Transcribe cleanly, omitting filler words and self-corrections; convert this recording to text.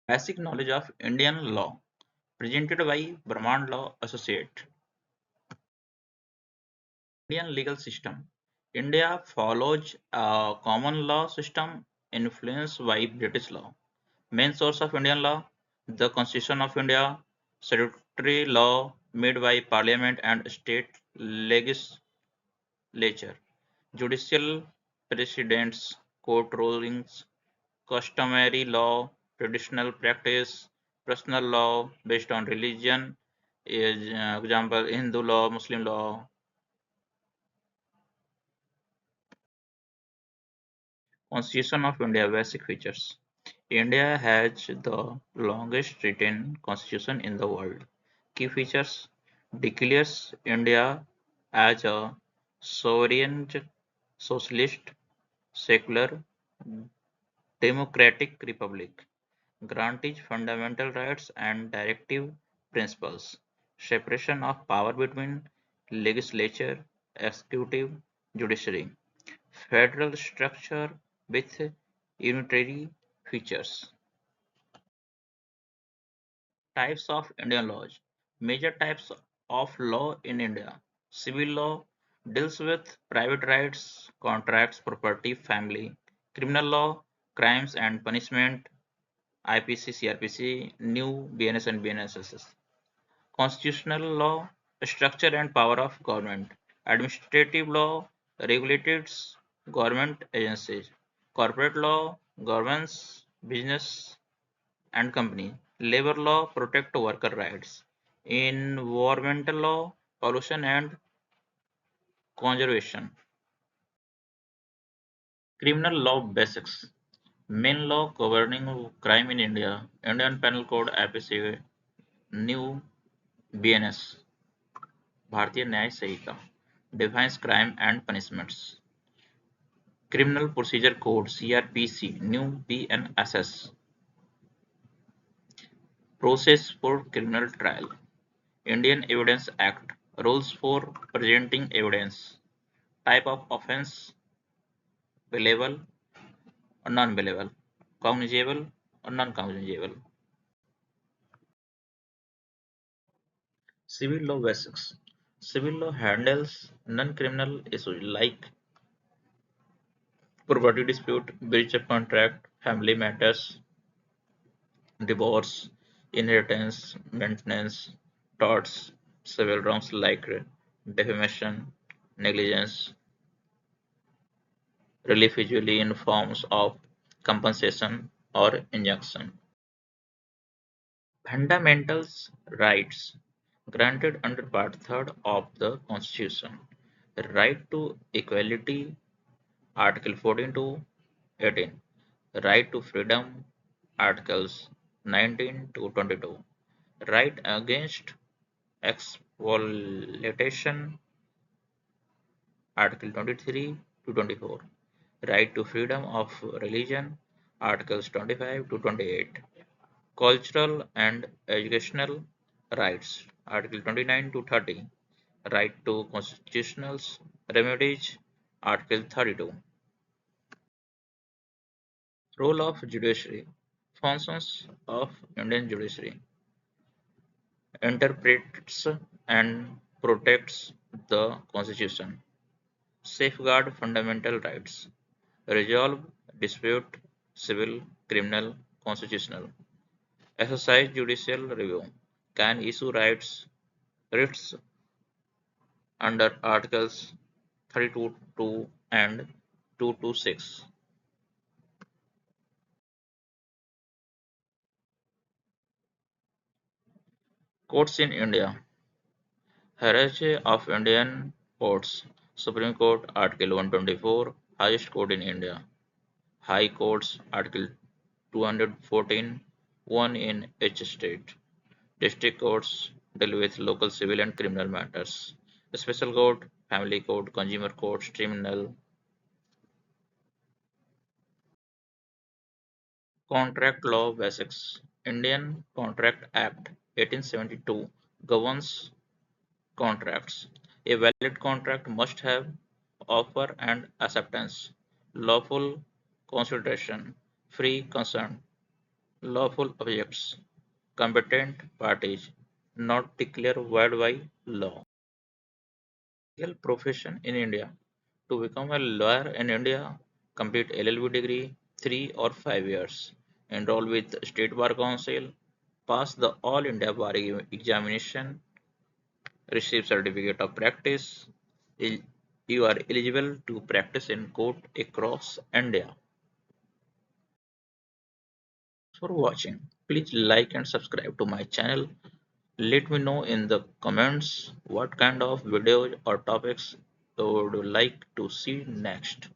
Basic knowledge of Indian law, presented by Brahmand Law Associate. Indian legal system. India follows a common law system influenced by British law. Main source of Indian law: the Constitution of India, statutory law made by Parliament and state legislature, judicial precedents, court rulings, customary law, traditional practice, personal law based on religion, example Hindu law, Muslim law. Constitution of India basic features. India has the longest written constitution in the world. Key features: declares India as a sovereign, socialist, secular, democratic republic. Granted fundamental rights and directive principles. Separation of power between legislature, executive, judiciary. Federal structure with unitary features. Types of Indian laws. Major types of law in India. Civil law deals with private rights, contracts, property, family. Criminal law, crimes and punishment, IPC, CRPC, new BNS and BNSS. Constitutional law, structure and power of government. Administrative law regulates government agencies. Corporate law governs business and company. Labor law protect worker rights. Environmental law, pollution and conservation. Criminal law basics. Main law governing crime in India. Indian Penal Code IPC, new BNS. भारतीय न्याय संहिता defines crime and punishments. Criminal Procedure Code CRPC, new BNSS. Process for criminal trial. Indian Evidence Act, rules for presenting evidence. Type of offence: bailable or non-bailable, cognizable or non-cognizable. Civil law basics. Civil law handles non-criminal issues like property dispute, breach of contract, family matters, divorce, inheritance, maintenance, torts, civil wrongs like defamation, negligence, relief usually in forms of compensation or injunction. Fundamental rights granted under Part 3 of the Constitution. Right to equality, Article 14 to 18. Right to freedom, Articles 19 to 22. Right against exploitation, Article 23 to 24. Right to freedom of religion, Articles 25 to 28. Cultural and educational rights, Article 29 to 30. Right to constitutional remedies, Article 32. Role of Judiciary. Functions of Indian Judiciary: interprets and protects the Constitution, safeguard fundamental rights, resolve dispute, civil, criminal, constitutional, exercise judicial review, can issue writs under Articles 32 and 226. Courts in India. Hierarchy of Indian courts. Supreme Court, Article 124, highest court in India. High Courts, Article 214, one in each state. District courts deal with local civil and criminal matters. Special court, family court, consumer court, criminal. Contract law basics. Indian Contract Act 1872 governs contracts. A valid contract must have offer and acceptance, lawful consideration, free consent, Lawful objects. Competent parties. Not declare worldwide law. Legal profession in India. To become a lawyer in India, complete LLB degree 3 or 5 years. Enroll with State Bar Council. Pass the All India Bar examination. Receive certificate of practice. You are eligible to practice in court across India. For watching. Please like and subscribe to my channel. Let me know in the comments what kind of videos or topics you would like to see next.